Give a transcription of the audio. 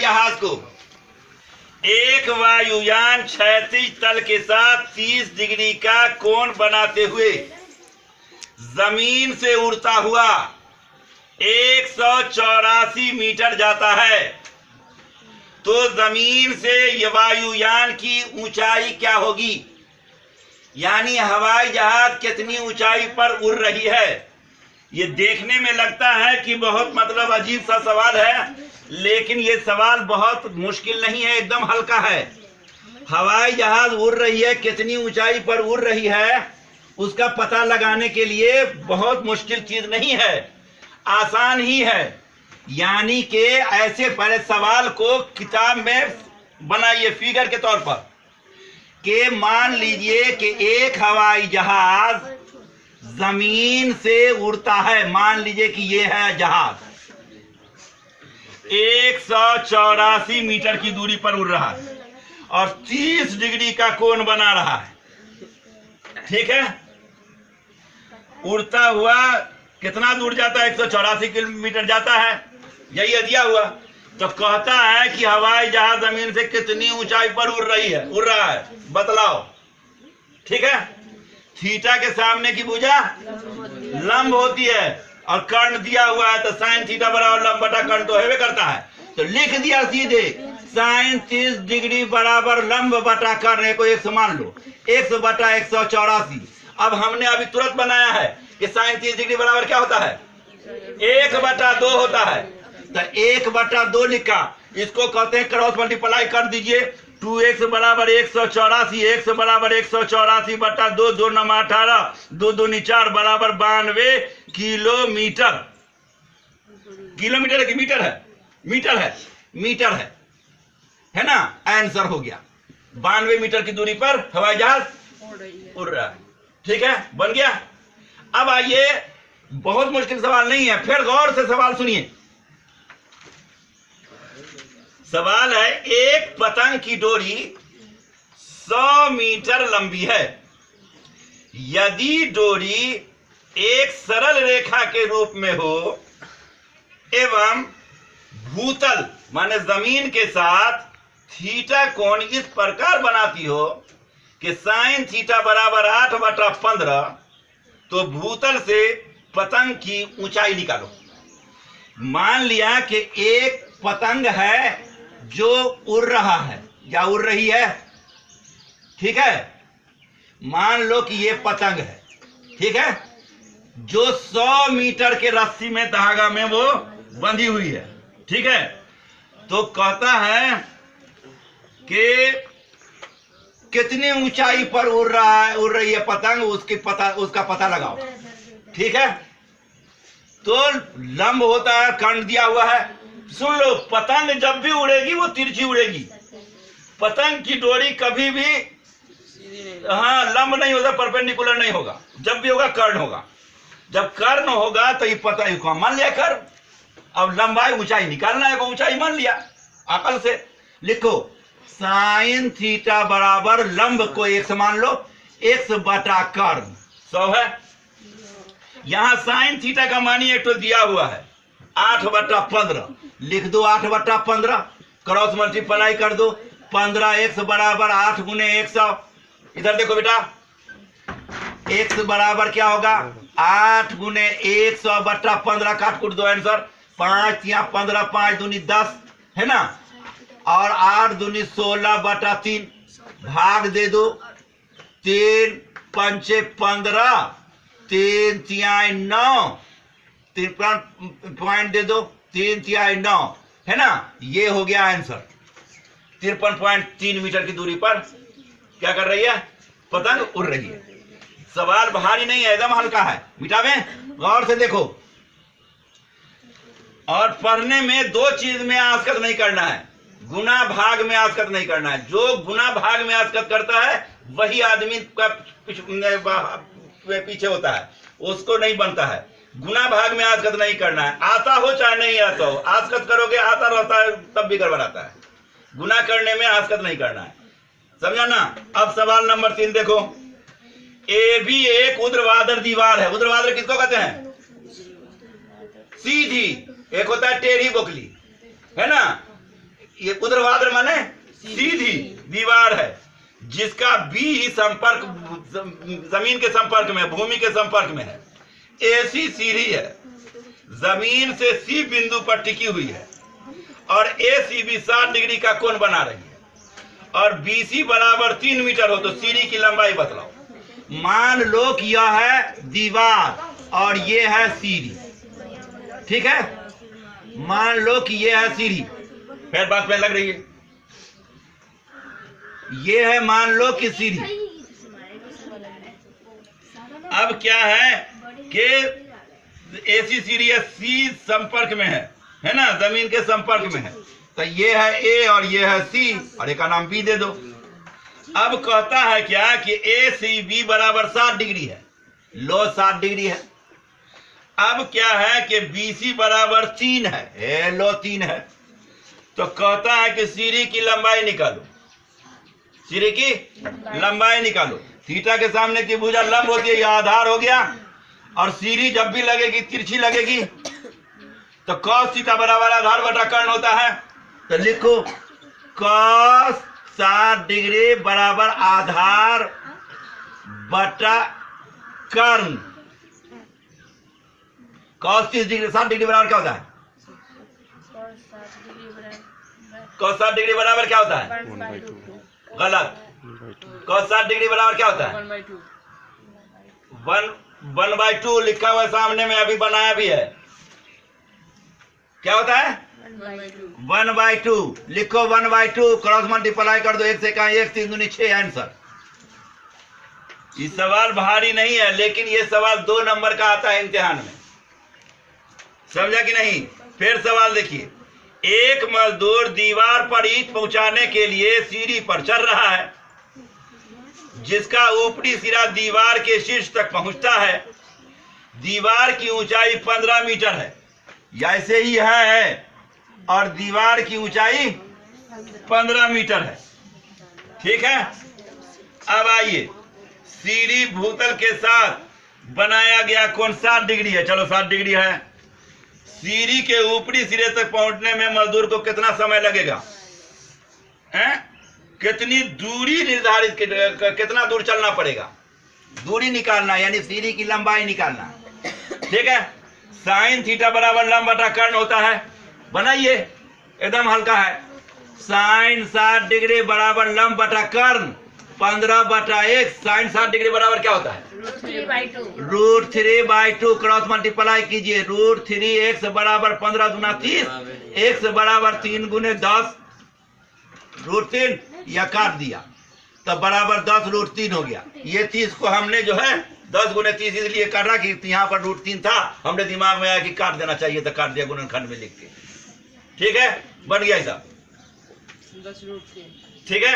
जहाज को एक वायुयान क्षैतिज तल के साथ 30 डिग्री का कोण बनाते हुए जमीन से उड़ता हुआ 184 मीटर जाता है, तो जमीन से ये वायुयान की ऊंचाई क्या होगी? यानी हवाई जहाज कितनी ऊंचाई पर उड़ रही है? ये देखने में लगता है कि बहुत मतलब अजीब सा सवाल है, लेकिन ये सवाल बहुत मुश्किल नहीं है, एकदम हल्का है। हवाई जहाज उड़ रही है, कितनी ऊंचाई पर उड़ रही है, उसका पता लगाने के लिए बहुत मुश्किल चीज नहीं है, आसान ही है। यानी कि ऐसे पहले सवाल को किताब में बनाइए फिगर के तौर पर कि मान लीजिए कि एक हवाई जहाज जमीन से उड़ता है, मान लीजिए कि ये है जहाज 184 मीटर की दूरी पर उड़ रहा है और 30 डिग्री का कोण बना रहा है, ठीक है। उड़ता हुआ कितना दूर जाता है? 184 किलोमीटर जाता है, यही दिया हुआ। तो कहता है कि हवाई जहाज जमीन से कितनी ऊंचाई पर उड़ रहा है, बतलाओ, ठीक है। थीटा के सामने की भुजा लंब होती है और कर्ण दिया हुआ है, तो साइन थीटा बराबर लंब बटा कर्ण तो हेवे करता है, तो लिख दिया सीधे साइन 30 डिग्री बराबर लंब बटा कर्ण को 100 मान लो, 100 बटा 184। अब हमने अभी तुरंत बनाया है कि साइन 30 डिग्री बराबर क्या होता है? 1/2 होता है, तो 1/2 लिखा। इसको कहते हैं क्रॉस मल्टीप्लाई कर दीजिए, 2x बराबर 184, x बराबर 184 बटा 2, 2 9 18, 2 2 4 बराबर 92 किलोमीटर। किलोमीटर है कि मीटर है? मीटर है, मीटर है ना। आंसर हो गया। 92 मीटर की दूरी पर हवाई जहाज उड़ रहा है, ठीक है, बन गया। अब आइए, बहुत मुश्किल सवाल नहीं है, फिर गौर से सवाल सुनिए। सवाल है, एक पतंग की डोरी 100 मीटर लंबी है। यदि डोरी एक सरल रेखा के रूप में हो एवं भूतल माने जमीन के साथ थीटा कोण इस प्रकार बनाती हो कि साइन थीटा बराबर 8/15, तो भूतल से पतंग की ऊंचाई निकालो। मान लिया कि एक पतंग है जो उड़ रहा है या उड़ रही है, ठीक है। मान लो कि ये पतंग है, ठीक है, जो 100 मीटर के रस्सी में धागा में वो बंधी हुई है, ठीक है। तो कहता है कि कितनी ऊंचाई पर उड़ रही है पतंग, उसका पता लगाओ, ठीक है। तो लंब होता है, कर्ण दिया हुआ है। सुन लो, पतंग जब भी उड़ेगी वो तिरछी उड़ेगी। पतंग की डोरी कभी भी लंब नहीं होगा, परपेंडिकुलर नहीं होगा, जब भी होगा कर्ण होगा। जब कर्ण होगा तो ये पता मान लिया कर्ण। अब लंबाई ऊंचाई निकालना है, ऊंचाई मान लिया अकल से। लिखो साइन थीटा बराबर लंब को 100 मान लो, 100 बटा कर्ण 100 है। यहां साइन थीटा का मानिए तो दिया हुआ है 8/15, लिख दो 8/15, क्रॉस मल्टीप्लाई कर दो, 15x बराबर 8 गुने 100। इधर देखो बेटा, x बराबर क्या होगा? 8 गुने 100/15, काट कूट दो आंसर। 5 या 15, 5 दूनी 10 है ना, और 8 दूनी 16/3, भाग दे दो, 3 पंचे 15, 3 तिहाई 9, 3 पॉइंट दे दो, 3 तिहाई 9 है ना। ये हो गया आंसर। 53.3 मीटर की दूरी पर क्या कर रही है? पतंग उड़ रही है। सवाल भारी नहीं है, एकदम हल्का है। मिटावे, गौर से देखो। और पढ़ने में 2 चीज में आस्कत नहीं करना है, गुना भाग में आस्कत नहीं करना है। जो गुना भाग में आस्कत करता है वही आदमी का पीछे होता है, उसको नहीं बनता है। गुना भाग में आस्कत नहीं करना है, आता हो चाहे नहीं आता हो। आस्कत करोगे आता रहता है तब भी गड़बड़ आता है। गुना करने में आस्कत नहीं करना है, समझा ना। अब सवाल नंबर 3 देखो। ए भी एक ऊर्ध्वाधर दीवार है। ऊर्ध्वाधर किसको कहते हैं? सीधी। एक होता है टेढ़ी बोकली, है ना। ये ऊर्ध्वाधर माने सीधी दीवार है जिसका बी ही संपर्क जमीन के संपर्क में, भूमि के संपर्क में है। ऐसी सीढ़ी है जमीन से सी बिंदु पर टिकी हुई है और ए सी बी 60 डिग्री का कोण बना रही है और बी सी बराबर 3 मीटर हो तो सीढ़ी की लंबाई बतलाओ। मान लो कि यह है दीवार और ये है सीढ़ी, ठीक है। मान लो कि ये है सीढ़ी, फिर बात में लग रही है। ये है मान लो कि सीढ़ी। अब क्या है कि ऐसी सीढ़ी है सी संपर्क में है ना, जमीन के संपर्क में है। तो ये है ए और ये है सी और एक का नाम बी दे दो। अब कहता है क्या कि ए सी बी बराबर 60 डिग्री है, लो 60 डिग्री है। अब क्या है कि बी सी बराबर 3 है, ए लो 3 है। तो कहता है कि सीढ़ी की लंबाई निकालो, सीढ़ी की लंबाई निकालो। थीटा के सामने की भुजा लंब होती है, यह आधार हो गया और सीढ़ी जब भी लगेगी तिरछी लगेगी तो cos थीटा बराबर आधार बटा कर्ण होता है। तो लिखो cos 60 डिग्री बराबर आधार बटा कर्ण। cos 30 डिग्री 60 डिग्री बराबर क्या होता है? cos 60 डिग्री बराबर क्या होता है? गलत। cos 60 डिग्री बराबर क्या होता है? 1/2 लिखा हुआ सामने में, अभी बनाया भी है। क्या होता है? 1/2 लिखो। 1/2 क्रॉस मल्टीप्लाई कर दो, 1 से कहा 1 3 दूनी 6 आंसर। ये सवाल भारी नहीं है लेकिन ये सवाल 2 नंबर का आता है इम्तिहान में, समझा कि नहीं? फिर सवाल देखिए, एक मजदूर दीवार पर ईंट पहुंचाने के लिए सीढ़ी पर चढ़ रहा है जिसका ऊपरी सिरा दीवार के शीर्ष तक पहुंचता है। दीवार की ऊंचाई 15 मीटर है, ऐसे ही है और दीवार की ऊंचाई 15 मीटर है, ठीक है। अब आइए, सीढ़ी भूतल के साथ बनाया गया कोण 60 डिग्री है। चलो 60 डिग्री है। सीढ़ी के ऊपरी सिरे तक पहुंचने में मजदूर को कितना समय लगेगा? कितनी दूरी निर्धारित, कितना दूर चलना पड़ेगा, दूरी निकालना, यानी सीढ़ी की लंबाई निकालना, ठीक है। साइन थीटा बराबर लंब बटा कर्ण होता है, बनाइए, एकदम हल्का है। साइन 60 डिग्री बराबर लंब बटा कर्ण 15/1। साइन 60 डिग्री बराबर क्या होता है? √3/2 क्रॉस मल्टीप्लाई कीजिए। √3 x बराबर 15 दूना 30, x बराबर 3 गुने 10 √3, या काट दिया तब बराबर 10 √3 हो गया। ये 30 को हमने जो है 10 गुने 30 इसलिए काटा कि यहाँ पर √3 था, हमने दिमाग में आया कि काट देना चाहिए तो काट दिया गुणनखंड में लिख के, ठीक है। बन गया ऐसा, 10 √3, ठीक है।